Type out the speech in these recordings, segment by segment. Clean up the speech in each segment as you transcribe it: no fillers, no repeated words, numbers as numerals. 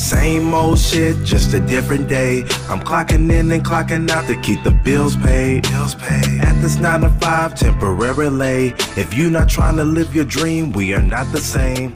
Same old shit, just a different day. I'm clocking in and clocking out to keep the bills paid. At this 9 to 5, temporarily. If you not trying to live your dream, we are not the same.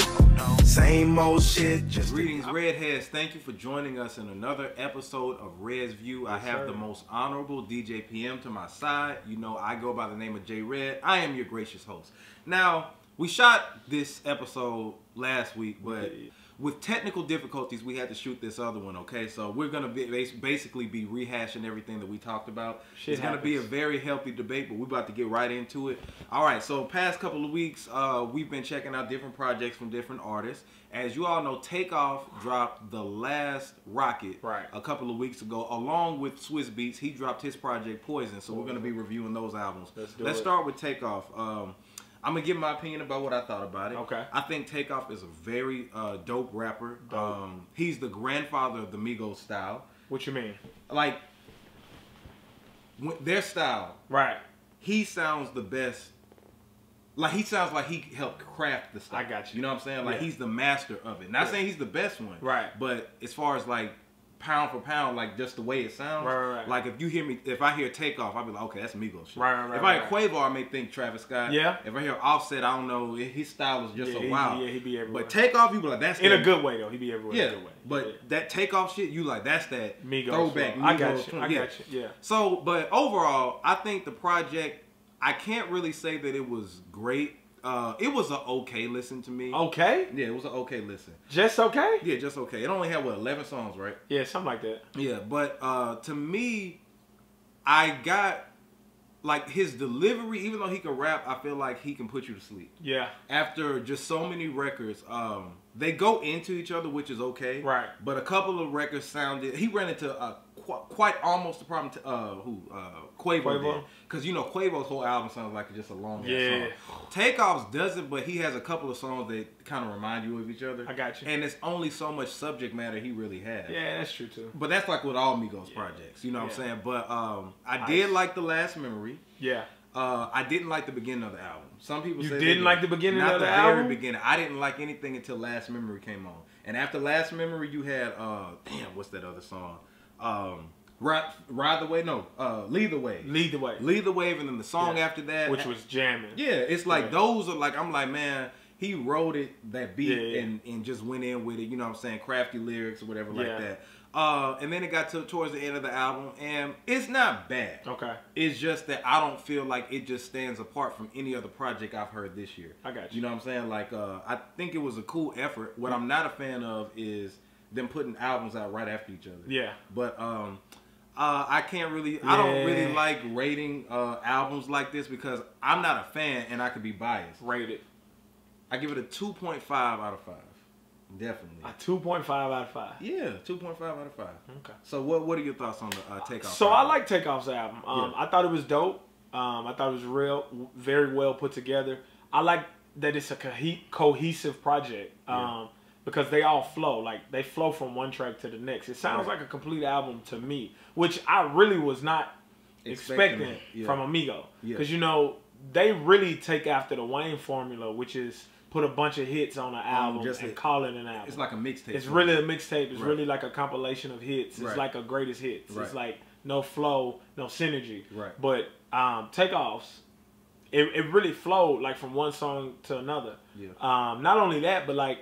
Same old shit, just Greetings, Redheads. Thank you for joining us in another episode of Red's View. I have the most honorable DJ-PM to my side. You know, I go by the name of J-Red. I am your gracious host. Now, we shot this episode last week, but with technical difficulties, we had to shoot this other one, okay? So we're going to basically be rehashing everything that we talked about. It's going to be a very healthy debate, but we're about to get right into it. All right, so past couple of weeks, we've been checking out different projects from different artists. As you all know, Takeoff dropped The Last Rocket a couple of weeks ago, along with Swizz Beatz. He dropped his project Poison, so we're going to be reviewing those albums. Let's start with Takeoff. I'm going to give my opinion about what I thought about it. Okay. I think Takeoff is a very dope rapper. He's the grandfather of the Migo style. What you mean? Like, their style. Right. He sounds the best. Like, he sounds like he helped craft the style. I got you. You know what I'm saying? Like, he's the master of it. Not saying he's the best one. Right. But as far as, like, pound for pound, like just the way it sounds. Right. Like if you hear me, if I hear Takeoff, I'll be like, okay, that's Migo shit. Right. If I hear Quavo, I may think Travis Scott. Yeah. If I hear Offset, I don't know. His style is just so wild. Yeah, he be everywhere. But Takeoff, you be like, that's in a good way though. He be everywhere. Yeah. In a good way. But that Takeoff shit, you like, that's that Migo throwback. I got you. I got you. Yeah. So, but overall, I think the project, I can't really say that it was great. It was an okay listen to me. Okay? Yeah, it was an okay listen. Just okay? Yeah, just okay. It only had, what, 11 songs, right? Yeah, something like that. Yeah, but to me, I got, like, his delivery, even though he can rap, I feel like he can put you to sleep. Yeah. After just so many records, they go into each other, which is okay. Right. But a couple of records sounded, he ran into quite almost the problem Quavo did. Because, you know, Quavo's whole album sounds like just a long song. Takeoffs doesn't, but he has a couple of songs that kind of remind you of each other. I got you. And it's only so much subject matter he really has. Yeah, that's true too. But that's like with all Migos projects, you know what I'm saying? But I did like The Last Memory. Yeah. I didn't like the beginning of the album. Some people say you didn't like the beginning of the album? Not the very beginning. I didn't like anything until Last Memory came on. And after Last Memory, you had, damn, what's that other song? Ride the Way, no, Lead the Way. Lead the Way. Lead the Wave, and then the song after that. Which was jamming. Yeah, it's like those are like, I'm like, man, he wrote it, that beat, and just went in with it, you know what I'm saying, crafty lyrics or whatever like that. And then it got towards the end of the album, and it's not bad. Okay. It's just that I don't feel like it just stands apart from any other project I've heard this year. I got you. You know what I'm saying? Like, I think it was a cool effort. What I'm not a fan of is them putting albums out right after each other. Yeah. But, I can't really, I don't really like rating albums like this because I'm not a fan and I could be biased. Rate it. I give it a 2.5 out of 5. Definitely. A 2.5 out of 5. Yeah, 2.5 out of 5. Okay. So what are your thoughts on the Takeoff? So album? I like Takeoff's album. I thought it was dope. I thought it was very well put together. I like that it's a cohesive project. Because they all flow. Like, they flow from one track to the next. It sounds like a complete album to me, which I really was not expecting from Migo. Because, you know, they really take after the Wayne formula, which is put a bunch of hits on an album and call it an album. It's like a mixtape. It's really a mixtape. It's really like a compilation of hits. It's like a greatest hits. It's like no flow, no synergy. Right. But Takeoffs, it really flowed, like, from one song to another. Yeah. Not only that, but, like,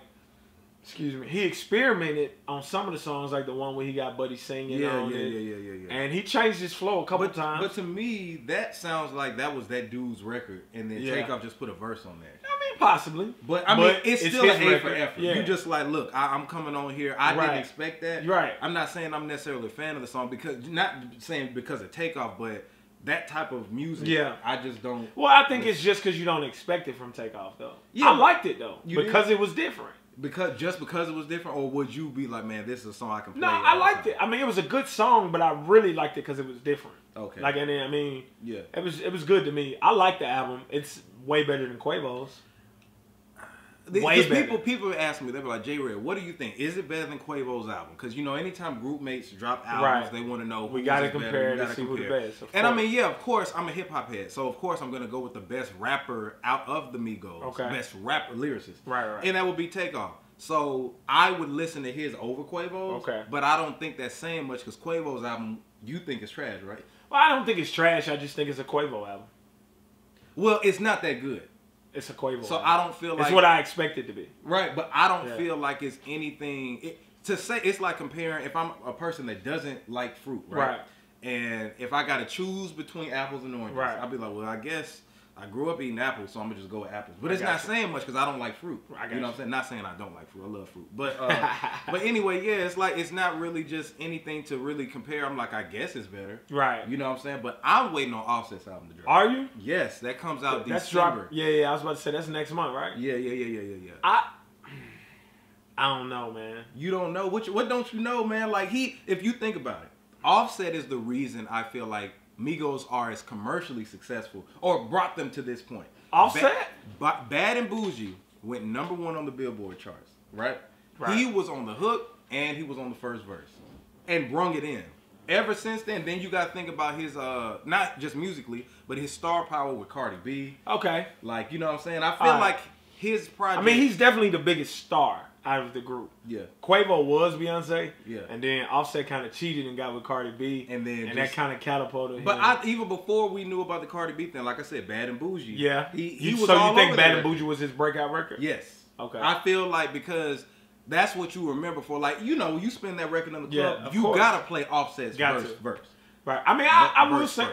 excuse me, he experimented on some of the songs, like the one where he got Buddy singing on it. And he changed his flow a couple times. But to me, that sounds like that was that dude's record, and then Takeoff just put a verse on there. I mean, possibly. But I mean, it's still an A for effort. Yeah. You just like, look, I'm coming on here. I didn't expect that. Right. I'm not saying I'm necessarily a fan of the song, because not saying because of Takeoff, but that type of music, I just don't. Well, I think it's just because you don't expect it from Takeoff, though. Yeah. I liked it, though, because it was different. Because it was different, or would you be like, man, this is a song I can play? No, I liked it. I mean, it was a good song, but I really liked it because it was different. Okay. Like, and then, I mean, it was good to me. I like the album. It's way better than Quavo's. People ask me, they be like, J-Red, what do you think? Is it better than Quavo's album? Because, you know, anytime group mates drop albums, they want to know we got to compare to see who the best. And I mean, yeah, of course, I'm a hip hop head, so of course I'm going to go with the best rapper out of the Migos, best rapper lyricist, and that would be Takeoff. So I would listen to his over Quavo's. Okay. But I don't think that's saying much because Quavo's album you think is trash, right? Well, I don't think it's trash. I just think it's a Quavo album. Well, it's not that good. It's a Quavo So album. I don't feel like it's what I expect it to be. Right, but I don't feel like it's anything to say. It's like comparing if I'm a person that doesn't like fruit, right? And if I got to choose between apples and oranges, right. I'd be like, well, I guess I grew up eating apples, so I'm gonna just go with apples. But it's not saying much because I don't like fruit. You know what I'm saying? Not saying I don't like fruit. I love fruit. But but anyway, yeah, it's like it's not really just anything to really compare. I'm like, I guess it's better. Right. You know what I'm saying? But I'm waiting on Offset's album to drop. Are you? Yes, that comes out That's December. Yeah. I was about to say that's next month, right? Yeah. I don't know, man. You don't know what don't you know, man? Like if you think about it, Offset is the reason I feel like Migos are as commercially successful or brought them to this point. Offset? Bad and Bougie went #1 on the Billboard charts, right? He was on the hook and he was on the first verse and brung it in. Ever since then you got to think about his, not just musically, but his star power with Cardi B. Okay. Like, you know what I'm saying? I feel like his project... I mean, he's definitely the biggest star out of the group. Yeah. Quavo was Beyonce. Yeah. And then Offset kind of cheated and got with Cardi B. And that kind of catapulted him. But even before we knew about the Cardi B thing, like I said, Bad and Bougie. Yeah. He was so all you think over Bad that and Bougie was his breakout record? Yes. Okay. I feel like because that's what you remember for. Like, you know, you spin that record in the club, of you course. gotta play Offset's verse. Right. I mean, I will say,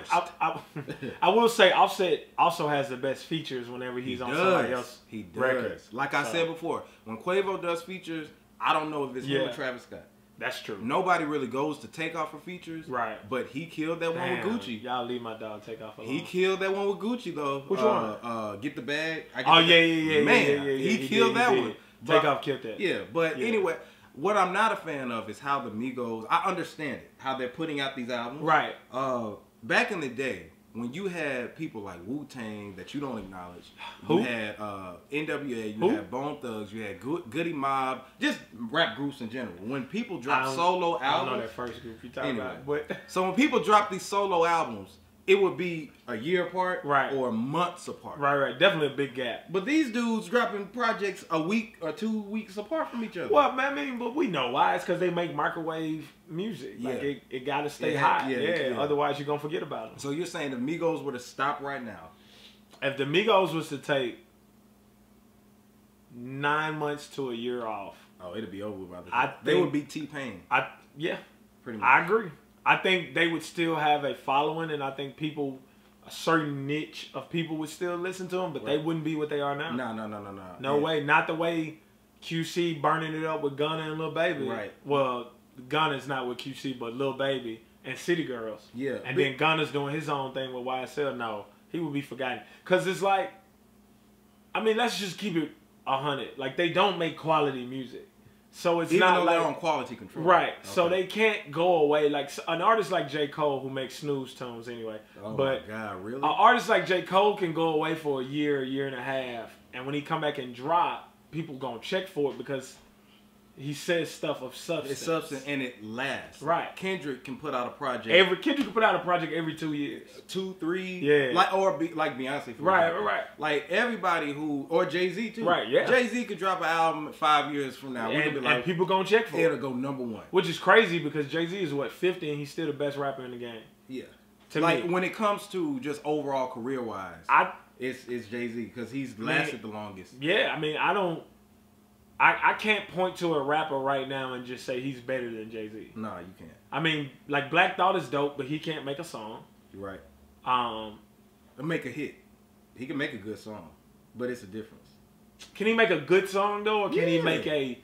I will say, Offset also has the best features whenever he's on somebody else's record. Like I said before, when Quavo does features, I don't know if it's him or Travis Scott. That's true. Nobody really goes to Takeoff for features. Right. But he killed that one with Gucci. Y'all leave my dog Takeoff alone. He killed that one with Gucci though. Which one? Get the Bag. Yeah. Man, he killed that one. Takeoff killed that. Yeah, but anyway, what I'm not a fan of is how the Migos, I understand it, how they're putting out these albums. Right. Back in the day, when you had people like Wu-Tang that you don't acknowledge, Who? You had NWA, you had Bone Thugs, you had Goody Mob, just rap groups in general. When people drop solo albums, I don't know that first group you talking about. But so when people drop these solo albums, it would be a year apart, or months apart. Right. Definitely a big gap. But these dudes dropping projects a week or 2 weeks apart from each other. Well, I mean, but we know why. It's because they make microwave music. Like it got to stay hot. Yeah. Otherwise, you're gonna forget about them. So you're saying the Migos were to stop right now? If the Migos was to take 9 months to a year off, it'd be over by the time. They would be T-Pain. Pretty much. I agree. I think they would still have a following, and I think a certain niche of people would still listen to them, but they wouldn't be what they are now. No. No way. Not the way QC burning it up with Gunna and Lil Baby. Right. Well, Gunna's not with QC, but Lil Baby and City Girls. Yeah. And then Gunna's doing his own thing with YSL. No, he would be forgotten. Because it's like, I mean, let's just keep it 100. Like, they don't make quality music. So it's Even not though like they're on quality control. Right. Okay. So they can't go away. Like an artist like J. Cole who makes snooze tunes anyway. Oh but my God, really? An artist like J. Cole can go away for a year and a half. And when he come back and drop, people gonna check for it because he says stuff of substance. It's substance and it lasts. Right. Kendrick can put out a project. Kendrick can put out a project every 2 years. 2, 3. Yeah. Like Beyonce. Right. Like everybody or Jay-Z too. Right, yeah. Jay-Z could drop an album 5 years from now. And people gonna check for it. It'll go #1. Which is crazy because Jay-Z is 50 and he's still the best rapper in the game. Yeah. To me. When it comes to just overall career-wise, it's Jay-Z because he's lasted the longest. Yeah, I mean, I can't point to a rapper right now and just say he's better than Jay-Z. No, you can't. I mean, like Black Thought is dope, but he can't make a song. You're right. Make a hit. He can make a good song, but it's a difference. Can he make a good song though, or can he make a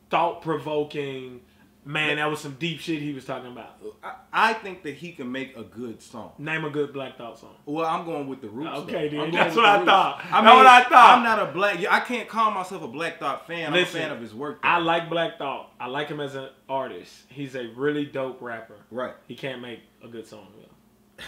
thought-provoking? Man, that was some deep shit he was talking about. I think that he can make a good song. Name a good Black Thought song. Well, I'm going with the Roots. Okay, dude. That's what I thought. I'm not a I can't call myself a Black Thought fan. Listen, I'm a fan of his work, though. I like Black Thought. I like him as an artist. He's a really dope rapper. Right. He can't make a good song, though.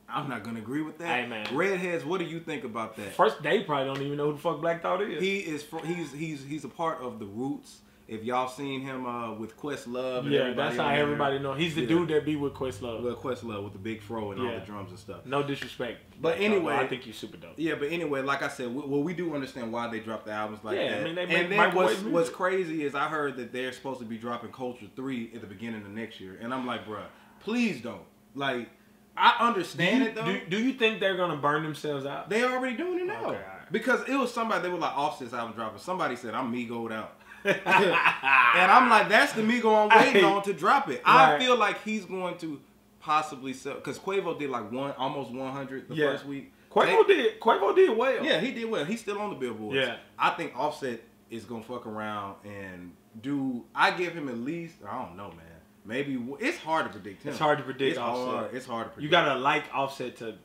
I'm not going to agree with that. Hey, man. Redheads, what do you think about that? First, they probably don't even know who the fuck Black Thought is. He's a part of the Roots. If y'all seen him with Questlove, and yeah, that's how everybody know. He's the dude that be with Questlove. With Questlove with the big fro and all the drums and stuff. No disrespect, but anyway, I think you're super dope. Yeah, but anyway, like I said, we do understand why they dropped the albums like that. I mean, they make and then what's crazy is I heard that they're supposed to be dropping Culture 3 at the beginning of next year, and I'm like, bruh, please don't. Like, I understand it though. Do you think they're gonna burn themselves out? They already doing it now. Okay, right. Because it was somebody, they were like, Offset's album dropping. Somebody said, I'm Migo'd out. And I'm like, that's the Migo I'm waiting on to drop it. Right. I feel like he's going to possibly sell, because Quavo did like almost 100 the first week. Quavo did well. Yeah, he did well. He's still on the billboards. Yeah. I think Offset is gonna fuck around and do. I give him at least, I don't know, man. Maybe it's hard to predict him. It's hard to predict. It's hard to predict. You gotta like Offset to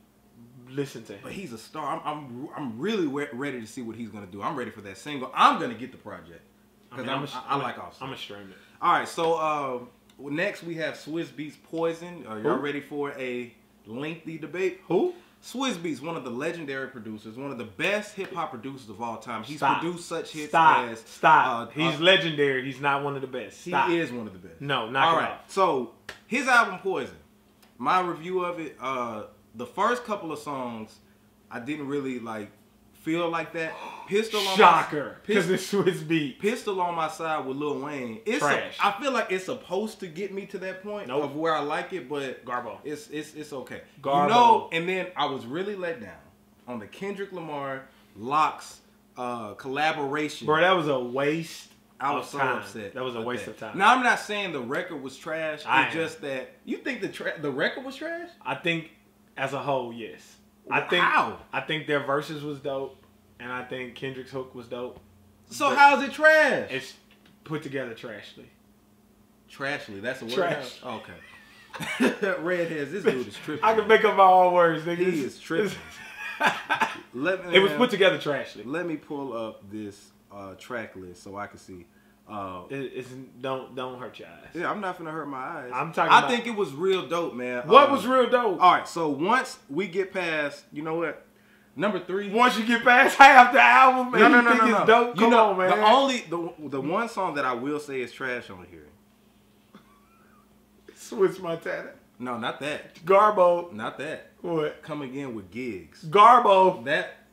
listen to him. But he's a star. I'm really ready to see what he's gonna do. I'm ready for that single. I'm gonna get the project because I like Offset. I'm gonna stream it. All right, so next we have Swizz Beatz Poison. Are y'all ready for a lengthy debate? Who? Swizz Beatz, one of the legendary producers, one of the best hip hop producers of all time. He's produced such hits as He's legendary. He's not one of the best. He is one of the best. No, not all right. So his album Poison. My review of it. The first couple of songs, I didn't really like feel like that. Pistol on Shocker, because it's Swizz Beatz. Pistol on My Side with Lil Wayne. It's trash. I feel like it's supposed to get me to that point of where I like it, but Garbo. It's okay. Garbo. You know, and then I was really let down on the Kendrick Lamar Locks collaboration. Bro, that was a waste. I was so upset. That was a waste of time. Now I'm not saying the record was trash. It's just that you think the record was trash. I think as a whole, yes. How? I think their verses was dope, and I think Kendrick's hook was dope. So how's it trash? It's put together trashly. Trashly, that's a word. Trash. Okay. Redheads, this dude is tripping. I can make up my own words, nigga. He is tripping. It was put together trashly. Let me pull up this track list so I can see. Don't hurt your eyes. Yeah, I'm not gonna hurt my eyes. I think it was real dope, man. What was real dope? All right, so once we get past, you know what? Number 3. Once you get past half the album, man, no. It's dope. Come on, man. The one song that I will say is trash on here. Switch Montana. No, not that. Garbo. Not that. What? Come Again with Gigs. Garbo.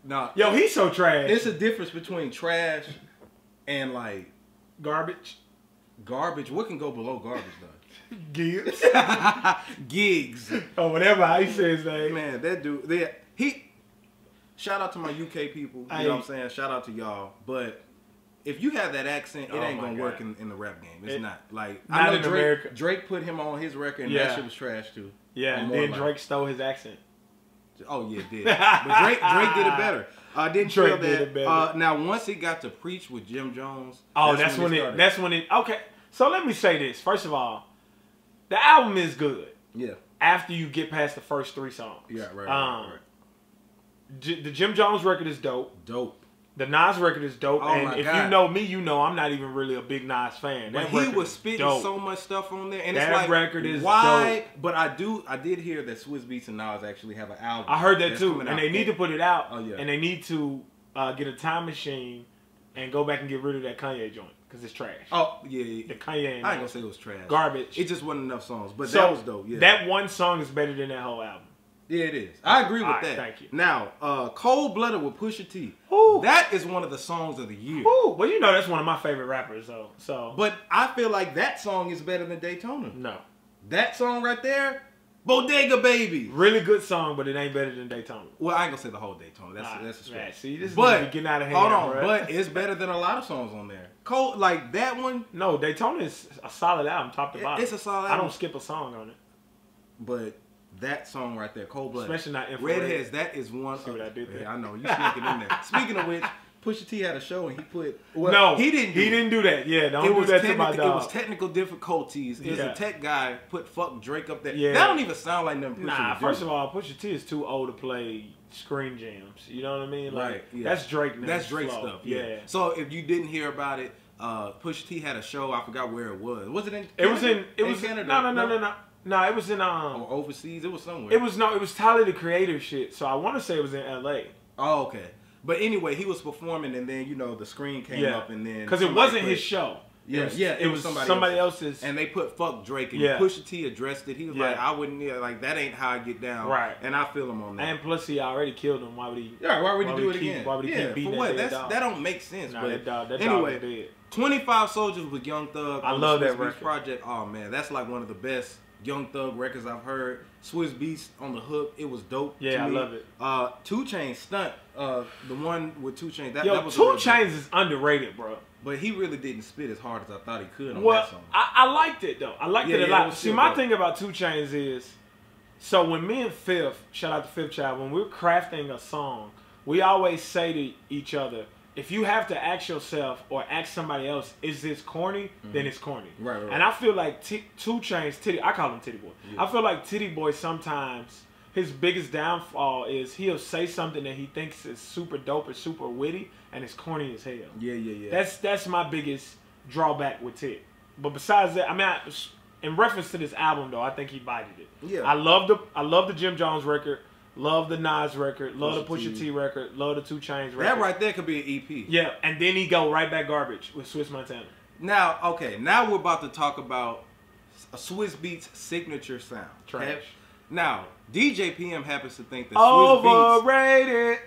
No. Yo, he's so trash. It's a difference between trash and like garbage. Garbage. What can go below garbage though? Gigs. Gigs. Or whatever how he says his name. Man, that dude. Shout out to my UK people. You know what I'm saying? Shout out to y'all. But if you have that accent, it ain't gonna work in the rap game. It's not. Like not I know in America. Drake put him on his record and that shit was trash too. Yeah, and then Drake stole his accent. Oh yeah, it did. But Drake did it better. Didn't Drake did it better. Now once he got to Preach with Jim Jones. Oh, that's when it. Okay, so let me say this. First of all, the album is good. Yeah. After you get past the first 3 songs. Yeah, right. The Jim Jones record is dope. Dope. The Nas record is dope. Oh and if you know me, you know I'm not even really a big Nas fan. But he was spitting so much stuff on there. And that it's like, record is dope. But I did hear that Swizz Beatz and Nas actually have an album. I heard that too. And they need to put it out. Oh, yeah. And they need to get a time machine and go back and get rid of that Kanye joint. Because it's trash. Oh, yeah. The Kanye. I ain't gonna say it was trash. Garbage. It just wasn't enough songs. But that was dope. Yeah. That one song is better than that whole album. Yeah, it is. I agree with that. Thank you. Now, Cold Blooded with Pusha T. Ooh. That is one of the songs of the year. Ooh. Well, you know that's one of my favorite rappers, though. So. But I feel like that song is better than Daytona. No. That song right there, Bodega Baby. Really good song, but it ain't better than Daytona. Well, I ain't gonna say the whole Daytona. That's a stretch. Right, see, this is getting out of hand. Hold on, bro. but it's better than a lot of songs on there. Cold, like that one. No, Daytona is a solid album, top to bottom. It's a solid album. I don't skip a song on it. But that song right there, Cold Blooded. Especially not Infrared. Redheads, that is one. See what I did there? Yeah, I know. You sneaking in there. Speaking of which, Pusha T had a show and he put. Well, no, he didn't do that. Yeah, don't do that to my dog. It was technical difficulties. It was a tech guy put fuck Drake up there. Yeah. That don't even sound like nothing Pusha Nah, would first do. of all, Pusha T is too old to play screen jams. You know what I mean? Like, right. Yeah. That's Drake now. That's Drake stuff. Yeah. So if you didn't hear about it, Pusha T had a show. I forgot where it was. Was it in? It was Canada. No, it was in or overseas. It was somewhere. It was Tyler the Creator shit. So I want to say it was in L.A. Oh, okay. But anyway, he was performing, and then the screen came up, and then because it wasn't his show. It was somebody else's. And they put fuck Drake, and Pusha T addressed it. He was like, I wouldn't, like, that ain't how I get down. Right. And I feel him on that. And plus, he already killed him. Why would he? Yeah, why would he do it again? Why would he keep beating that dog? That don't make sense. Nah, but that anyway, dog was dead. 25 Soldiers with Young Thug. I love that Swizz Beatz record. Project. Oh, man, that's like one of the best Young Thug records I've heard. Swizz Beatz on the hook. It was dope. Yeah, to I me. love it. 2 Chainz Stunt. The one with 2 Chainz. That Yo, was 2 Chainz is underrated, bro. But he really didn't spit as hard as I thought he could on Well, that song. I liked it though. I liked it a lot. See, my dope. thing about 2 Chainz is, so when me and Fifth, shout out to Fifth Child, when we're crafting a song, we always say to each other, if you have to ask yourself or ask somebody else, is this corny? Then it's corny. Right. And I feel like 2 Chainz, Titty, I call him Titty Boy. Yeah. I feel like Titty Boy sometimes, his biggest downfall is he'll say something that he thinks is super dope or super witty, and it's corny as hell. Yeah. That's my biggest drawback with Tit. But besides that, I mean, in reference to this album though, I think he bited it. Yeah. I love the Jim Jones record, love the Nas record, love the Pusha T record, love the 2 Chainz record. That right there could be an EP. Yeah, and then he go right back garbage with Swiss Montana. Now we're about to talk about a Swizz Beatz signature sound. Trash. Okay? Now, DJ-PM happens to think that Swizz Beatz... Overrated.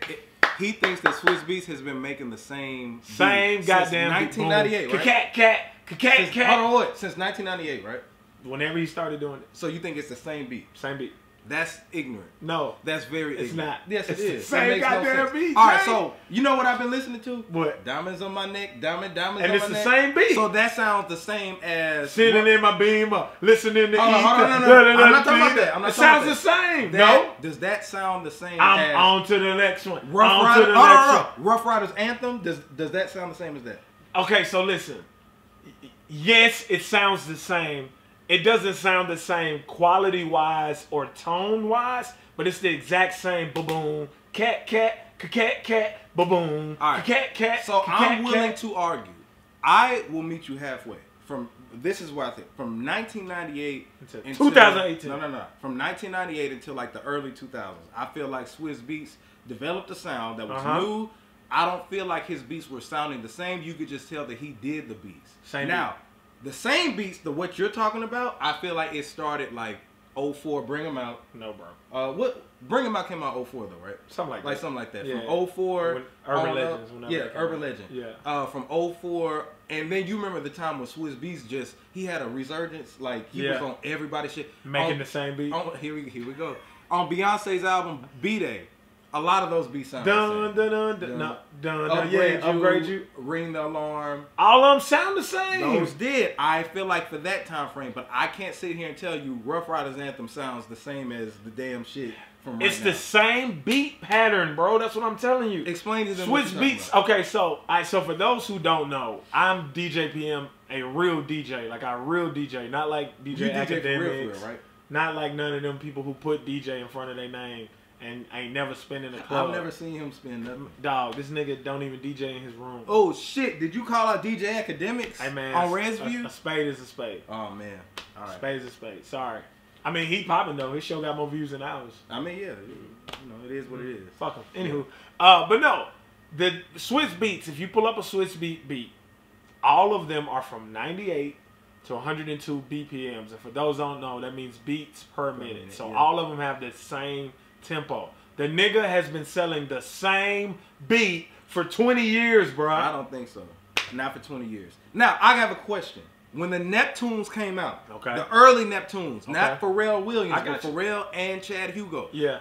He thinks that Swizz Beatz has been making the same goddamn 1998, right? Cat. Since 1998, right? Whenever he started doing it. So you think it's the same beat? Same beat. That's ignorant. No. That's very ignorant. It's not. Yes, it It's is. the same goddamn beat. All right, so you know what I've been listening to? What? Diamonds on my neck, diamonds on my neck. And it's the same beat. So that sounds the same as... Sitting in my Beamer, listening to no. I'm not talking about that. It sounds the same. No. Does that sound the same I'm as... on to the next one. Rough Riders Anthem? Does that sound the same as that? Okay, so listen. Yes, it sounds the same. It doesn't sound the same quality-wise or tone-wise, but it's the exact same ba-boom, cat, ba-boom, cat. So I'm willing to argue. I will meet you halfway. This is what I think. From 1998 until 2018. No. From 1998 until like the early 2000s, I feel like Swizz Beatz developed a sound that was new. I don't feel like his beats were sounding the same. You could just tell that he did the beats. The same beats, what you're talking about, I feel like it started like 04, Bring 'Em Out. No, bro. What Bring 'Em Out came out 04 though, right? Something like that. Yeah. From 04. Urban Legends. Urban Legend. Yeah. From 04, and then you remember the time when Swizz Beatz he had a resurgence, like he was on everybody's shit. Making the same beat. Here we go. On Beyonce's album, B-Day. A lot of those beats sound dun. Upgrade you. Ring the Alarm. All of them sound the same. Those did. I feel like for that time frame, but I can't sit here and tell you Rough Riders Anthem sounds the same as the damn shit from right It's the same beat pattern, bro. That's what I'm telling you. Explain to them. Swizz Beatz. Okay, so for those who don't know, I'm DJ-PM, a real DJ, like a real DJ, not like DJ Academics, for real, right? Not like none of them people who put DJ in front of their name and ain't never spinning a club. I've never seen him spin nothing. Dog, this nigga don't even DJ in his room. Oh shit! Did you call out DJ Academics? Hey man, on Resview? A spade is a spade. Oh man, all right. Spade is a spade. Sorry. I mean, he popping though. His show got more views than ours. I mean, yeah, it is what it is. Fuck him. Anywho, but no, the Swizz Beatz. If you pull up a Swizz beat, all of them are from 98 to 102 BPMs, and for those who don't know, that means beats per minute. So all of them have the same tempo. The nigga has been selling the same beat for 20 years, bro. I don't think so. Not for 20 years. Now, I have a question. When the Neptunes came out, the early Neptunes, not Pharrell Williams, but Pharrell and Chad Hugo. Yeah.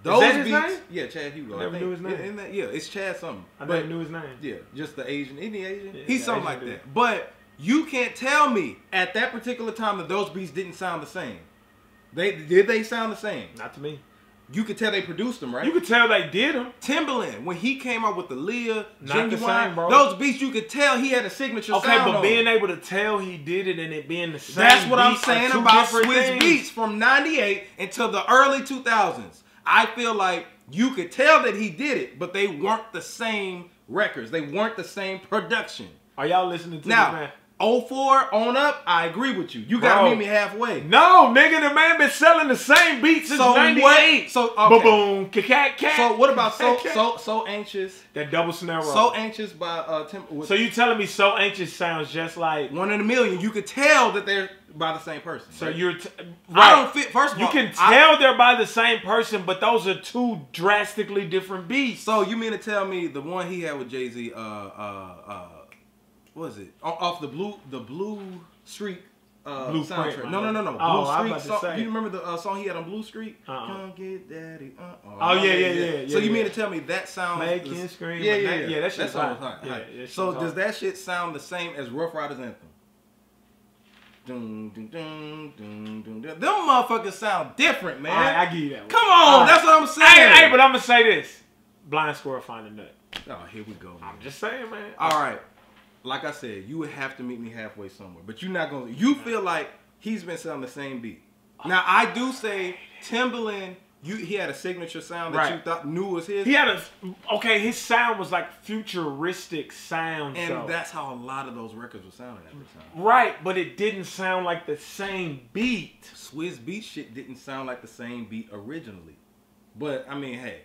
Those is that his beats, name? Yeah, Chad Hugo. I never knew his name. Yeah, it's Chad something. I never knew his name. Yeah, just the Asian. Isn't he Asian? Yeah, He's something like that. But you can't tell me at that particular time that those beats didn't sound the same. Did they sound the same? Not to me. You could tell they produced them, right? You could tell they did them. Timbaland, when he came out with the Leah, Not the same, bro. Those beats, you could tell he had a signature sound. Okay, but being able to tell he did it and it being the same. That's what I'm saying about Swizz things. Beatz from 98 until the early 2000s. I feel like you could tell that he did it, but they weren't the same records. They weren't the same production. Are y'all listening to now, this, man? 04 on up, I agree with you. You gotta meet me halfway. No, nigga, the man been selling the same beats since 98. So okay. Boom, cat. So what about so anxious? That double snare roll. So Anxious by So you telling me So Anxious sounds just like One in a Million? You could tell that they're by the same person. So right? you're right. I don't fit. First of all, you can tell they're by the same person, but those are two drastically different beats. So you mean to tell me the one he had with Jay-Z, what is it? Off the Blue Street soundtrack. No. Blue Street song. You remember the song he had on Blue Street? Come get daddy. Yeah. So you mean to tell me that sounds making scream? Yeah. That shit's hard. So does that shit sound the same as Rough Riders Anthem? Them motherfuckers sound different, man. I give you that one. Come on, that's what I'm saying. Hey, but I'm gonna say this: Blind Squirrel Find a Nut. Oh, here we go, man. I'm just saying, man. All right. Like I said, you would have to meet me halfway somewhere. But you're not going to... You feel like he's been selling the same beat. Now, I do say Timbaland, he had a signature sound that you thought knew was his. He had a... Okay, his sound was like futuristic sound. And that's how a lot of those records were sounding at the time. Right, but it didn't sound like the same beat. Swizz Beatz shit didn't sound like the same beat originally. But, I mean, hey,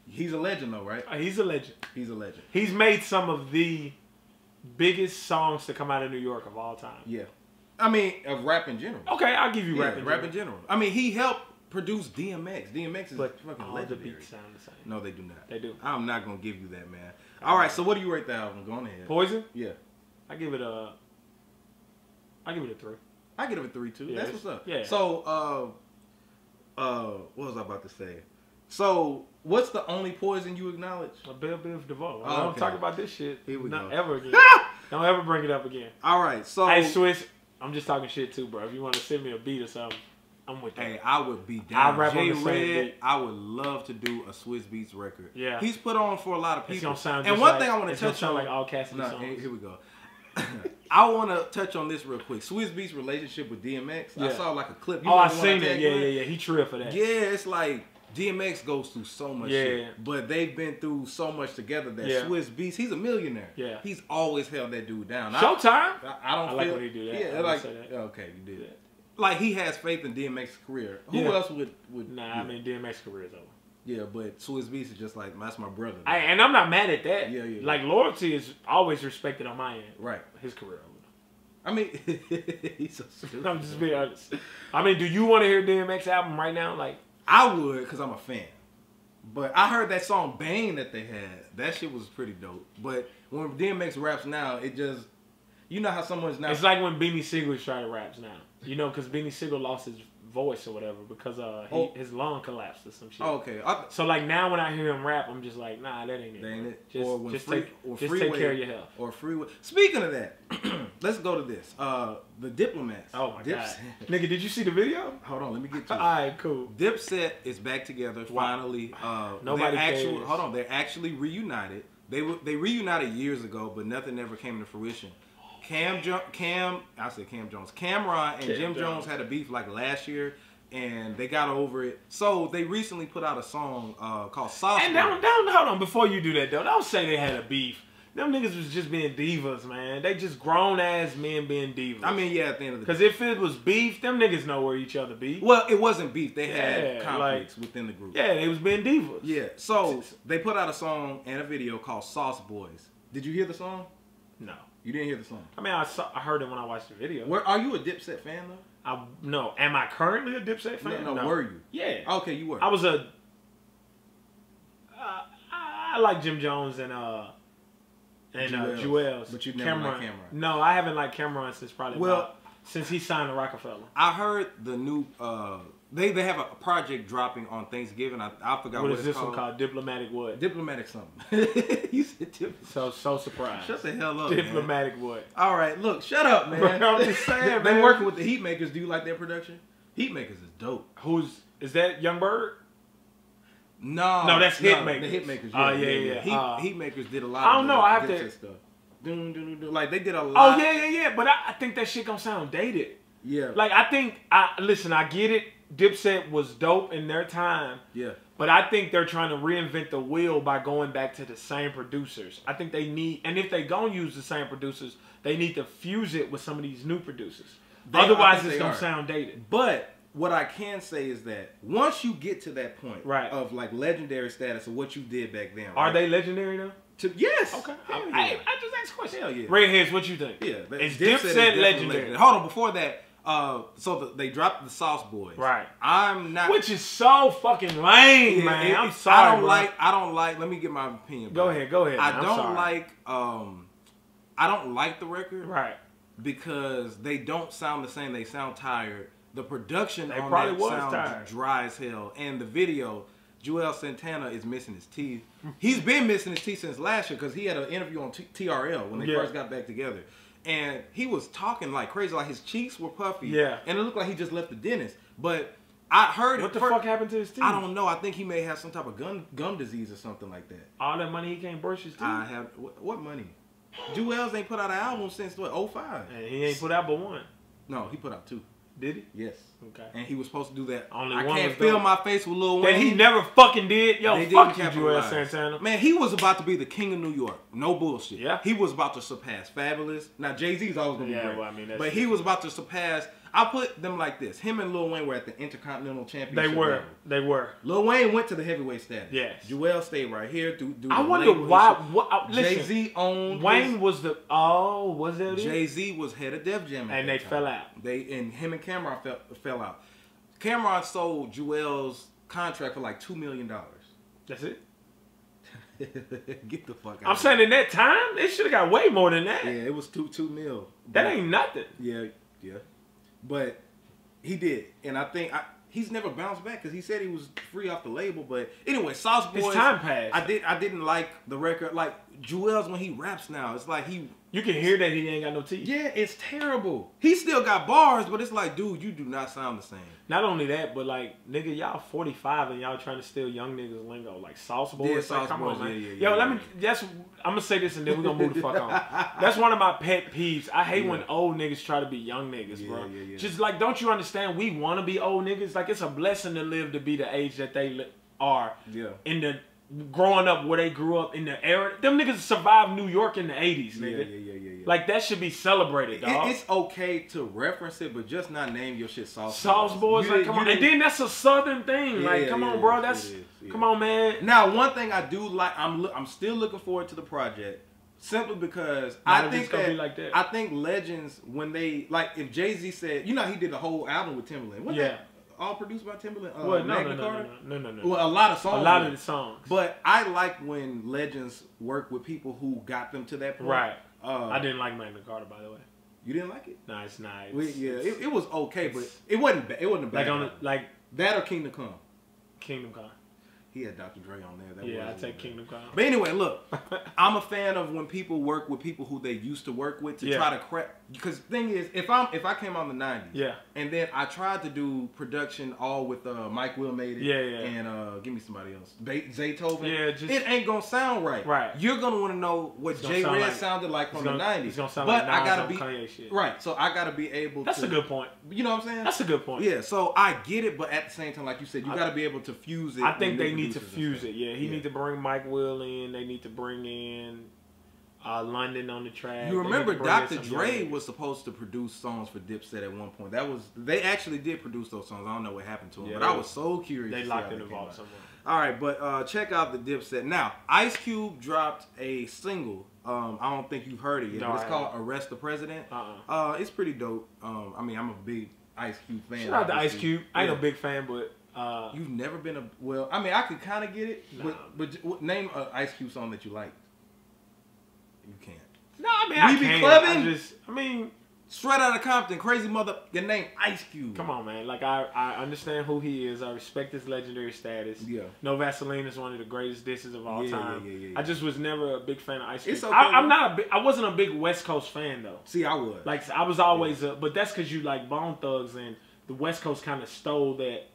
he's a legend though, right? He's a legend. He's a legend. He's made some of the biggest songs to come out of New York of all time. Yeah. I mean, of rap in general. Okay, I'll give you rap in general. I mean, he helped produce DMX. DMX is but fucking all legendary. the beats sound the same. No, they do not. They do. I'm not going to give you that, man. All right, so what do you rate the album? Go on ahead. Poison? Yeah. I give it a 3. I give it a 3 too. Yeah, that's what's up. Yeah. So, what was I about to say? So, what's the only Poison you acknowledge? Bill DeVoe. Oh, I don't talk about this shit. Here we Not go. ever again. Don't ever bring it up again. All right, so hey, Swizz, I'm just talking shit too, bro. If you want to send me a beat or something, I'm with you. Hey, I would be down. I rap on the same J-R3D, beat. I would love to do a Swizz Beatz record. Yeah. He's put on for a lot of people. It's gonna sound and just one like, thing I want to it's touch gonna on, sound like all Cassidy songs. Here we go. I want to touch on this real quick. Swizz Beatz relationship with DMX. Yeah. I saw like a clip. I seen it. Yeah. He tripped for that. Yeah, it's like DMX goes through so much shit, but they've been through so much together that Swizz Beatz, he's a millionaire. Yeah. He's always held that dude down. Showtime? I don't like feel, when he do that. Yeah, like, okay, you did. Yeah. Like, he has faith in DMX's career. Who else would Nah, I mean, DMX's career is over. Yeah, but Swizz Beatz is just like, that's my brother. And I'm not mad at that. Yeah. Like, loyalty is always respected on my end. Right. His career over. I mean, he's so stupid. I'm just being honest. I mean, do you want to hear DMX album right now? Like, I would, because I'm a fan. But I heard that song Bane that they had. That shit was pretty dope. But when DMX raps now, it just... You know how someone's now... It's like when Beanie Sigel started raps now. You know, because Beanie Sigel lost his voice or whatever because his lung collapsed or some shit. Oh, okay. So, like, now when I hear him rap, I'm just like, nah, that ain't it. That ain't it. Just take care of your health. Or Freeway. Speaking of that, let's go to this. The Diplomats. Oh, my God. Nigga, did you see the video? Hold on, let me get to it. All right, cool. Dipset is back together, finally. Nobody cares. Hold on, they're actually reunited. They reunited years ago, but nothing ever came to fruition. Cameron and Jim Jones had a beef like last year, and they got over it. So they recently put out a song called "Sauce." And hold on, before you do that though, don't say they had a beef. Them niggas was just being divas, man. They just grown ass men being divas. I mean, yeah, at the end of the day. Because if it was beef, them niggas know where each other be. Well, it wasn't beef. They had conflicts within the group. Yeah, they was being divas. Yeah. So they put out a song and a video called "Sauce Boys." Did you hear the song? No. You didn't hear the song? I mean, I heard it when I watched the video. Are you a Dipset fan though? No. Am I currently a Dipset fan? No. Were you? Yeah. Okay, you were. I was I like Jim Jones and Jewels. But you never liked Cameron. No, I haven't liked Cameron since since he signed to Rockefeller. I heard the new they have a project dropping on Thanksgiving. I forgot what it's called. What is this one called? Diplomatic what? Diplomatic something. You said diplomatic. So surprised. Shut the hell up, Diplomatic man. what? All right, look, shut up, man. Bro, I'm just saying, They're working with the Heatmakers. Do you like their production? Heatmakers is dope. Is that Young Bird? No, that's Hitmakers. The Hitmakers. Yeah. Heatmakers did a lot. I don't know. I have to stuff. Like they did a lot. Oh yeah. But I think that shit gonna sound dated. Yeah. Like, I think, listen, I get it. Dipset was dope in their time. Yeah. But I think they're trying to reinvent the wheel by going back to the same producers. I think they need, and if they gonna use the same producers, they need to fuse it with some of these new producers. Otherwise, it's gonna sound dated. But what I can say is that once you get to that point of like legendary status of what you did back then, are they legendary now? Yes. Okay. Yeah. I just asked a question. Hell yeah. Redheads, what you think? Yeah. Is Dipset legendary? Hold on, before that. So they dropped the Sauce Boys. Right. I'm not. Which is so fucking lame, man. I'm sorry. I don't like. Let me get my opinion. Go ahead. I don't like the record. Right. Because they don't sound the same. They sound tired. The production on probably that sounds dry as hell. And the video, Joel Santana is missing his teeth. He's been missing his teeth since last year because he had an interview on TRL when they first got back together. And he was talking like crazy, like his cheeks were puffy. Yeah. And it looked like he just left the dentist. But I heard what the fuck happened to his teeth? I don't know. I think he may have some type of gum disease or something like that. All that money he can't brush his teeth? What money? Jewels ain't put out an album since what, 05. And he ain't put out but one. No, he put out 2. Did he? Yes. Okay. And he was supposed to do that. Only I one can't was feel dope. my face with Lil Wayne. That he never fucking did. Yo, they fuck you, didn't Joel capitalize. Santana. Man, he was about to be the king of New York. No bullshit. Yeah. He was about to surpass Fabulous. Now, Jay-Z's always going to be great. Well, I mean, but he was about to surpass. I put them like this. Him and Lil Wayne were at the Intercontinental Championship level. They were. Lil Wayne went to the heavyweight status. Yes. Joel stayed right here. I wonder why. Jay-Z owned. Wayne was the. Oh, was that it? Jay-Z was head of Def Jam. And they fell out. And him and Cameron fell out. Cameron sold Joel's contract for like $2 million. That's it? Get the fuck out. I'm saying in that time, it should have got way more than that. Yeah, it was $2 mil. That ain't nothing. Yeah. But he did. And I think he's never bounced back because he said he was free off the label. But anyway, Sauce Boys. His time passed. I didn't like the record. Like Joel's when he raps now, it's like you can hear that he ain't got no teeth. Yeah, it's terrible. He still got bars, but it's like, dude, you do not sound the same. Not only that, but like, nigga, y'all 45 and y'all trying to steal young niggas lingo. Like Sauce Boys. Yeah, like, Sauce come Boys. on, man. Yeah, I'm gonna say this and then we're gonna move the fuck on. That's one of my pet peeves. I hate when old niggas try to be young niggas, bro. Just like, don't you understand? We want to be old niggas. Like, it's a blessing to live to be the age that they are. Yeah. In the growing up where they grew up in the era. Them niggas survived New York in the 80s, nigga. Yeah. Like, that should be celebrated, dog. It's okay to reference it, but just not name your shit Sauce Boys. Sauce Boys, like, come on. And then that's a southern thing. Like, come on, bro. Come on, man. Now, one thing I do like, I'm still looking forward to the project. Simply because I think I think legends, when they, like, if Jay-Z said, you know, he did a whole album with Timbaland. Wasn't that all produced by Timbaland? No. Well, a lot of songs. A lot of the songs. But I like when legends work with people who got them to that point. Right. I didn't like Magna Carta, by the way. You didn't like it? No, it's not. It was okay, but it wasn't bad. It wasn't bad. Like that or Kingdom Come. Kingdom Come. He had Dr. Dre on there. I take Kingdom Come. But anyway, look, I'm a fan of when people work with people who they used to work with to try to crack. Because the thing is, if I came out in the 90s, and then I tried to do production all with Mike Will made it, and give me somebody else, Zaytoven, it ain't gonna sound right. Right. You're gonna want to know what J-Red sounded like from the 90s. It's gonna sound but like I gotta be Kanye shit. Right. So I gotta be able. That's a good point. You know what I'm saying? That's a good point. Yeah. So I get it, but at the same time, like you said, you gotta be able to fuse it. I think they need to fuse it. Yeah, he need to bring Mike Will in. They need to bring in London on the track. You remember Dr. Dre was supposed to produce songs for Dipset at one point. They actually did produce those songs. I don't know what happened to them, but I was so curious. They locked in the vault somewhere. All right, but check out the Dipset. Now, Ice Cube dropped a single. I don't think you've heard it yet. But it's called "Arrest the President." It's pretty dope. I mean, I'm a big Ice Cube fan. Shout out to Ice Cube. I ain't a big fan, but. You've never been I mean, I could kind of get it, but name an Ice Cube song that you like. You can't. No, I mean, I can't. I mean, straight out of Compton, crazy mother. Your name Ice Cube. Come on, man. Like I understand who he is. I respect his legendary status. Yeah. No Vaseline is one of the greatest disses of all time. Yeah. I just was never a big fan of Ice Cube. It's okay, I wasn't a big West Coast fan though. See, I was. Like I was always but that's because you like Bone Thugs and the West Coast kind of stole that.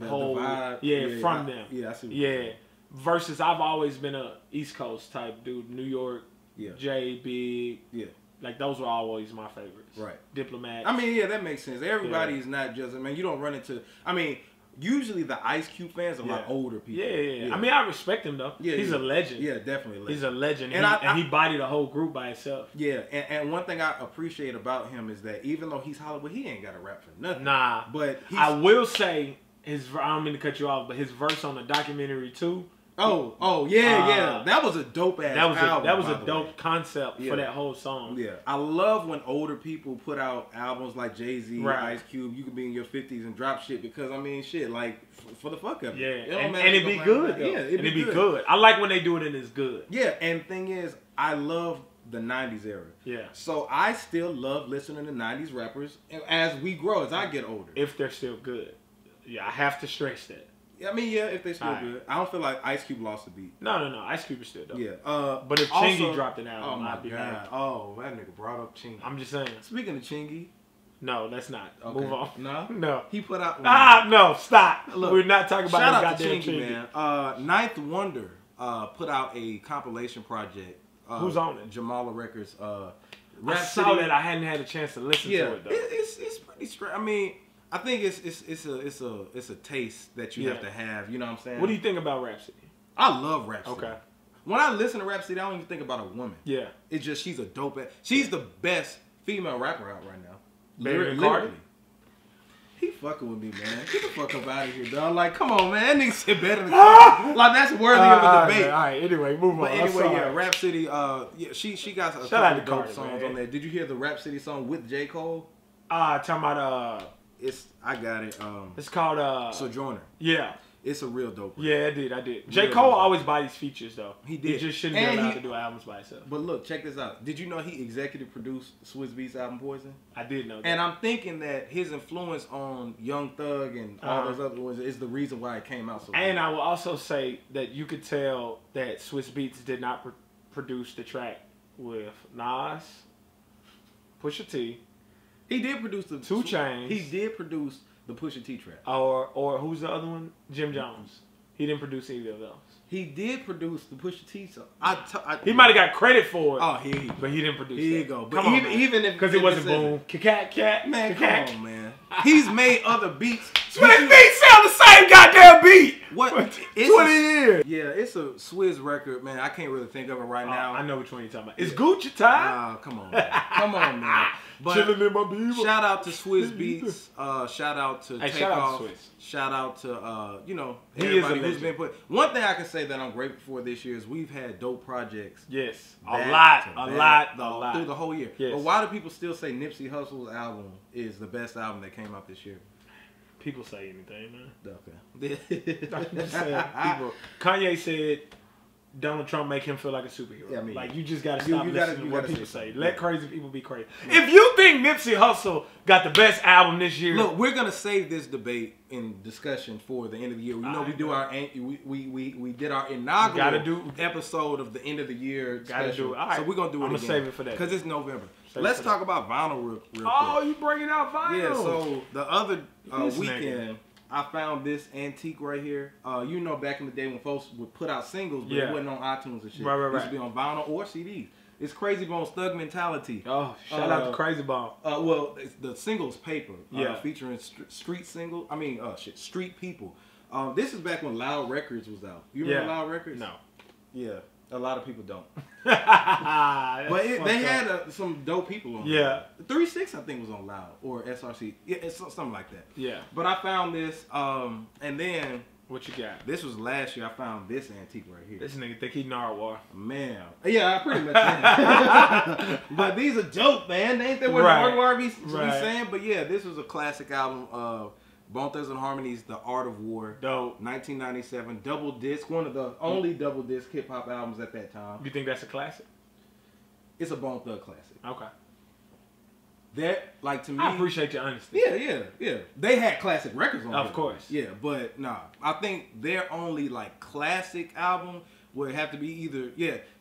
Whole vibe. From them. Yeah, I see. Versus I've always been a East Coast type dude. New York, J, Big. Yeah. Like those were always my favorites. Right. Diplomat. I mean, yeah, that makes sense. Everybody's not just. I mean, you don't run into. I mean, usually the Ice Cube fans are a lot older people. Yeah. I mean, I respect him though. Yeah, he's a legend. Yeah, definitely a legend. He's a legend, and he bodied a whole group by himself. Yeah, and one thing I appreciate about him is that even though he's Hollywood, he ain't got to rap for nothing. Nah, but I will say his. I don't mean to cut you off, but his verse on the documentary too. Yeah. That was a dope ass album. That was a dope concept for that whole song. Yeah. I love when older people put out albums like Jay-Z, Ice Cube, you could be in your 50s and drop shit because, I mean, shit, like, for the fuck of it. Yeah. And it'd be good. Yeah, it'd be good. I like when they do it and it's good. Yeah, and the thing is, I love the 90s era. Yeah. So I still love listening to 90s rappers as we grow, as I get older. If they're still good. Yeah, I have to stress that. I mean, yeah, if they still good. I don't feel like Ice Cube lost a beat. No. Ice Cube is still dope. Yeah. But if Chingy dropped an album, I'd be mad. Oh, that nigga brought up Chingy. I'm just saying. Speaking of Chingy. No, that's not. Okay. Move on. No? He put out... no, stop. Look, we're not talking about shout out goddamn to Chingy, man. Ninth Wonder put out a compilation project. Who's on it? Jamala Records. I saw that. I hadn't had a chance to listen to it, though. It's pretty straight. I mean... I think it's a taste that you have to have. You know what I'm saying? What do you think about Rhapsody? I love Rhapsody. Okay. When I listen to Rhapsody, I don't even think about a woman. Yeah. It's just she's a dope ass. She's the best female rapper out right now. Literally. He fucking with me, man. Get the fuck up out of here, dog. Like, come on, man. That nigga said better than like that's worthy of a debate. All right. Anyway, move on. But anyway, yeah, Rhapsody. She got a couple dope songs on there. Did you hear the Rhapsody song with J. Cole? Talking about I got it. It's called Sojourner. Yeah. It's a real dope one. Yeah, I did. J. Cole always bodies features though. He did. He just shouldn't be allowed to do albums by himself. But look, check this out. Did you know he executive produced Swizz Beatz album Poison? I did know that. And I'm thinking that his influence on Young Thug and all those other ones is the reason why it came out so good. And I will also say that you could tell that Swizz Beatz did not produce the track with Nas, Pusha T. He did produce the 2 Chainz. He did produce the Pusha T track. Or who's the other one? Jim Jones. He didn't produce either of those. He did produce the Pusha T song. He might have got credit for it. Oh, here you go. But he didn't produce it. Here you go. But come on, even if because it wasn't boom. Cat. Man, come on, man. He's made other beats. Swizz Beatz sound the same goddamn beat. What? 20 years. Yeah, it's a Swizz record, man. I can't really think of it right now. I know which one you're talking about. It's Gucci time. Come on, man. Come on, man. But chilling in my beaver. Shout out to Swizz Beatz. Shout out to Takeoff. Shout out to Swizz. Shout out to everybody who's been put. One thing I can say that I'm grateful for this year is we've had dope projects. Yes, a lot through the whole year. Yes. But why do people still say Nipsey Hussle's album is the best album that came out this year? People say anything, man. Okay. I'm just saying, people. Kanye said Donald Trump make him feel like a superhero. Yeah, I mean, like you just gotta stop listening to what people say. Let crazy people be crazy. Yeah. If you think Nipsey Hussle got the best album this year, look, we're gonna save this debate in discussion for the end of the year. We know we do our we did our inaugural episode of the end of the year special. So we're gonna do it. I'm gonna save it for that because it's November. Let's talk about vinyl real quick. Oh, you bringing out vinyl? Yeah. So the other weekend, I found this antique right here. You know, back in the day when folks would put out singles, but it wasn't on iTunes and shit. Right. It used to be on vinyl or CDs. It's Crazy Bone's Thug Mentality. Oh, shout out to Crazy Bone. Well, it's the single's paper. Featuring street people. This is back when Loud Records was out. You remember Loud Records? No. Yeah. A lot of people don't. But they had some dope people on there. Yeah. 3 6 I think was on Loud or SRC. Yeah, it's something like that. Yeah. But I found this, and then what you got? This was last year. I found this antique right here. This nigga think he Narwhal. Man. Yeah, I pretty much am. But these are dope, man. Ain't that what Narwhal be saying? But yeah, this was a classic album of Bone Thugs and Harmony's The Art of War. Dope. 1997. Double disc. One of the only double disc hip hop albums at that time. You think that's a classic? It's a Bone Thug classic. Okay. That, like, to me, I appreciate your honesty. Yeah. They had classic records on it. Of course. Yeah, but nah. I think their only, like, classic album would have to be either,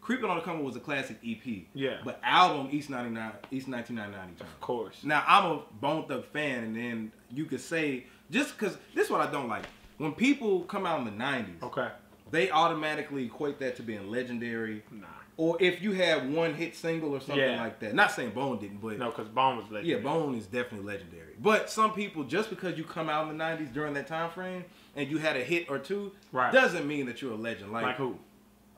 Creeping on the Come was a classic EP. Yeah. But album, East 1999. Of course. Now, I'm a Bone Thug fan, and then you could say, just because, this is what I don't like. When people come out in the 90s, they automatically equate that to being legendary. Nah. Or if you had one hit single or something like that. Not saying Bone didn't, but... No, because Bone was legendary. Yeah, Bone is definitely legendary. But some people, just because you come out in the 90s during that time frame and you had a hit or two, doesn't mean that you're a legend. Like who?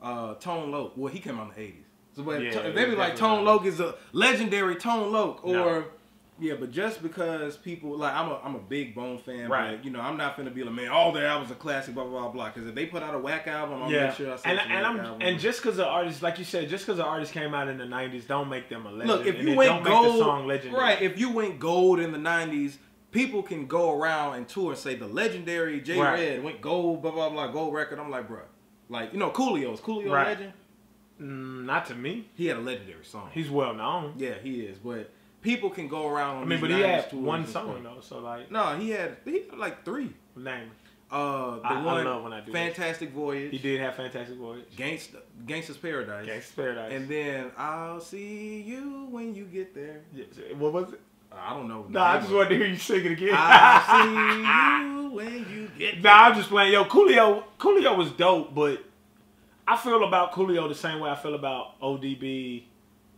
Tone Loc. Well, he came out in the 80s. So but Yeah, they be like, Tone Loc is a legendary Tone Loc. Or... No. Yeah, but just because people like I'm a big Bone fan, right? But, you know, I'm not finna be like, man, all their albums are classic, blah blah blah blah. Because if they put out a whack album, I'm make sure I say and just because the artist, like you said, just because the artist came out in the '90s, don't make them a legend. Look, if you went gold, right? If you went gold in the '90s, people can go around and tour and say the legendary J-Red went gold, blah blah blah, gold record. I'm like, bro, like, you know, Coolio a legend? Not to me. He had a legendary song. He's well known. Yeah, he is, but. People can go around. But he had one song though, so like. No, he had like 3. Name. I love when I do Fantastic Voyage. He did have Fantastic Voyage. Gangsta's Paradise. Gangsta's Paradise. And then I'll see you when you get there. Yeah, what was it? I don't know. Nah, I just wanted to hear you sing it again. I'll see you when you get there. Nah, I'm just playing. Yo, Coolio was dope, but I feel about Coolio the same way I feel about ODB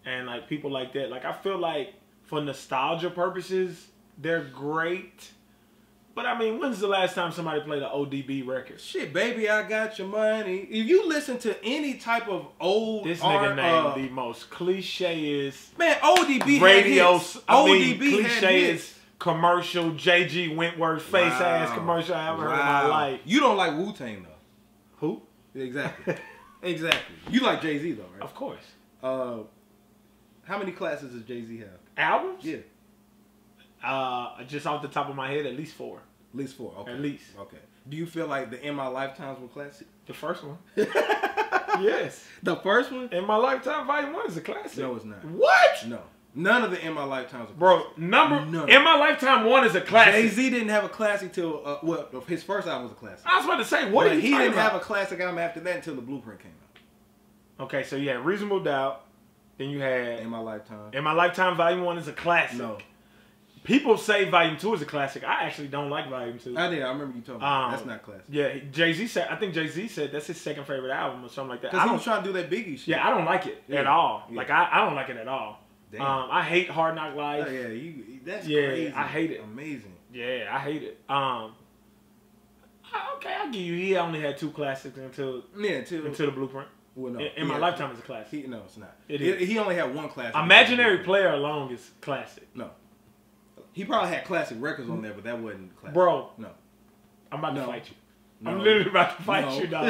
and like people like that. Like I feel like. For nostalgia purposes, they're great. But I mean, when's the last time somebody played an ODB record? Shit, baby, I got your money. If you listen to any type of old this nigga named the most cliche-est man, ODB radio. ODB cliche is commercial. JG Wentworth face ass commercial I ever heard in my life. You don't like Wu-Tang though. Who? Exactly. Exactly. You like Jay-Z though, right? Of course. How many classes does Jay-Z have? Albums? Yeah. Just off the top of my head, at least 4. At least 4. Okay. At least. Okay. Do you feel like the In My Lifetimes were classic? The first one. Yes. The first one? In My Lifetime Volume 1 is a classic. No, it's not. What? No. None of the In My Lifetimes are classic. Bro, In My Lifetime 1 is a classic. Jay-Z didn't have a classic till, his first album was a classic. I was about to say, what are you he didn't have a classic album after that until The Blueprint came out. Okay, so you had Reasonable Doubt. Then you had In My Lifetime. In My Lifetime Volume 1 is a classic. No. People say Volume 2 is a classic. I actually don't like Volume 2. I remember you talking about that's not classic. Yeah, Jay-Z said, I think Jay-Z said that's his second favorite album or something like that. Because he was trying to do that Biggie shit. Yeah, I don't like it at all. Yeah. Like, I don't like it at all. Damn. I hate Hard Knock Life. Oh, yeah, that's crazy. I hate it. Amazing. Yeah, I hate it. Okay, I'll give you, he only had 2 classics until The Blueprint. Well, no. In My Lifetime is a classic. No, it's not. It is. He only had 1 classic. Imaginary Player alone is classic. No. He probably had classic records on there, but that wasn't classic. Bro. No. I'm about to fight you. No. I'm literally about to fight you, dog.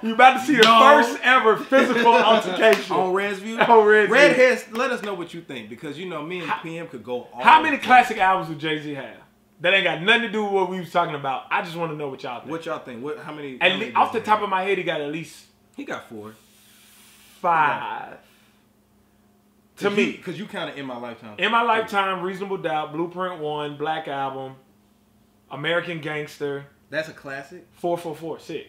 You about to see the first ever physical altercation. On Red's View? On Red's View. Redheads, let us know what you think, because, you know, me and PM could go all How many classic albums would Jay-Z have? That ain't got nothing to do with what we was talking about. I just want to know what y'all think. What y'all think? How many? Off the top of my head, he got at least... He got 4. 5. To me. Because you counted In My Lifetime. In My Lifetime, Reasonable Doubt, Blueprint 1, Black Album, American Gangster. That's a classic? 444-6.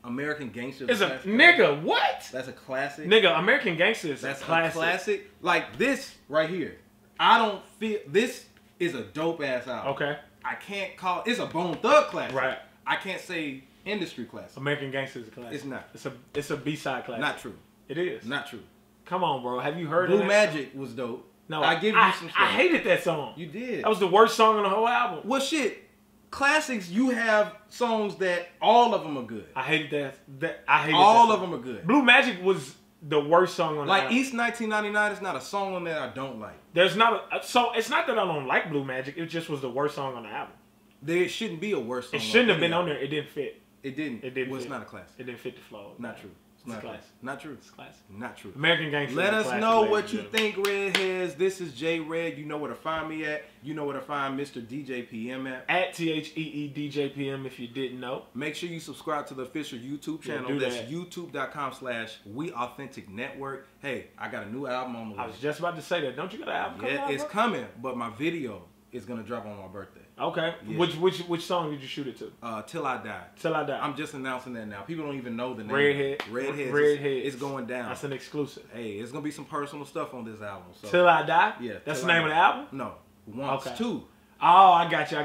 American Gangster is a classic? Nigga, what? That's a classic? Nigga, American Gangster is That's a classic. A classic? Like this right here. I don't feel... This is a dope-ass album. Okay. I can't call... It's a Bone Thug classic. Right. I can't say industry classic. American Gangster is a classic. It's not. It's a B-side classic. Not true. It is. Not true. Come on, bro. Have you heard Blue of that? Magic was dope. No, I give you some stuff. I hated that song. You did. That was the worst song on the whole album. Well, shit. Classics, you have songs that all of them are good. I hated that. I hated all that of them are good. Blue Magic was the worst song on the album. Like East 1999 is not a song on that I don't like. There's not a... So, it's not that I don't like Blue Magic. It just was the worst song on the album. There shouldn't be a worst song. It shouldn't have been on there. It didn't fit. It didn't. It didn't well, fit. It's not a classic. It didn't fit the flow. Not true. It's not classic. Not true. It's classic. Not true. American Gangster. Let us know what you think, Redheads. This is J-Red. You know where to find me at. You know where to find Mr. DJ-PM at. At THEE DJ-PM if you didn't know. Make sure you subscribe to the official YouTube channel. That's youtube.com/WeAuthenticNetwork. Hey, I got a new album on the way. I was just about to say that. Don't you got an album coming out? Yeah, it's coming, but my video is going to drop on my birthday. Okay. Yeah. Which song did you shoot it to? Till I Die. Till I Die. I'm just announcing that now. People don't even know the name. Redheads. It's going down. That's an exclusive. Hey, it's going to be some personal stuff on this album. So. Till I Die? Yeah. That's the name of the album? No. Once. Okay. 2. Oh, I got you.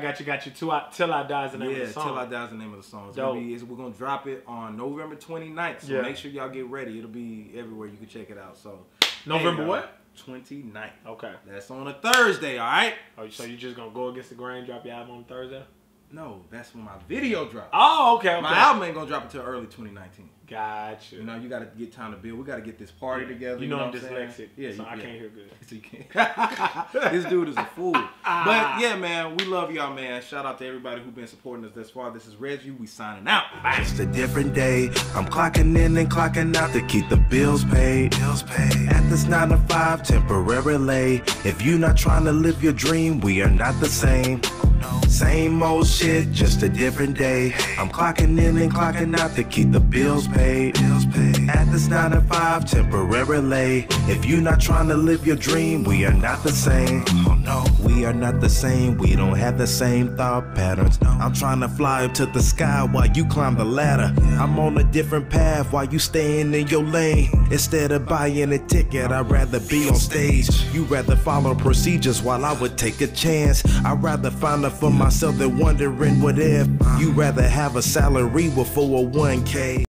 Till I Die is the name of the song. Till I Die is the name of the song. We're going to drop it on November 29th, so make sure y'all get ready. It'll be everywhere. You can check it out. So November what? 29th. Okay. That's on a Thursday, all right? Oh, so you just going to go against the grain, drop your album on Thursday? No, that's when my video drops. Oh, okay. My album ain't going to drop until early 2019. Gotcha. You know, you got to get time to build. We got to get this party together. You know I'm dyslexic, so I can't hear good. So you can't. This dude is a fool. But yeah, man, we love y'all, man. Shout out to everybody who's been supporting us thus far. This is Reggie. We signing out. Bye. It's a different day. I'm clocking in and clocking out to keep the bills paid. At this 9 to 5 temporarily. If you not trying to live your dream, we are not the same. Same old shit, just a different day. I'm clocking in and clocking out to keep the bills paid. At this 9 to 5 temporarily. If you not trying to live your dream, we are not the same. Oh no, we are not the same. We don't have the same thought patterns. I'm trying to fly up to the sky while you climb the ladder. I'm on a different path while you staying in your lane. Instead of buying a ticket, I'd rather be on stage. You rather follow procedures while I would take a chance. I'd rather find a for myself than wondering what if. You rather have a salary with 401k.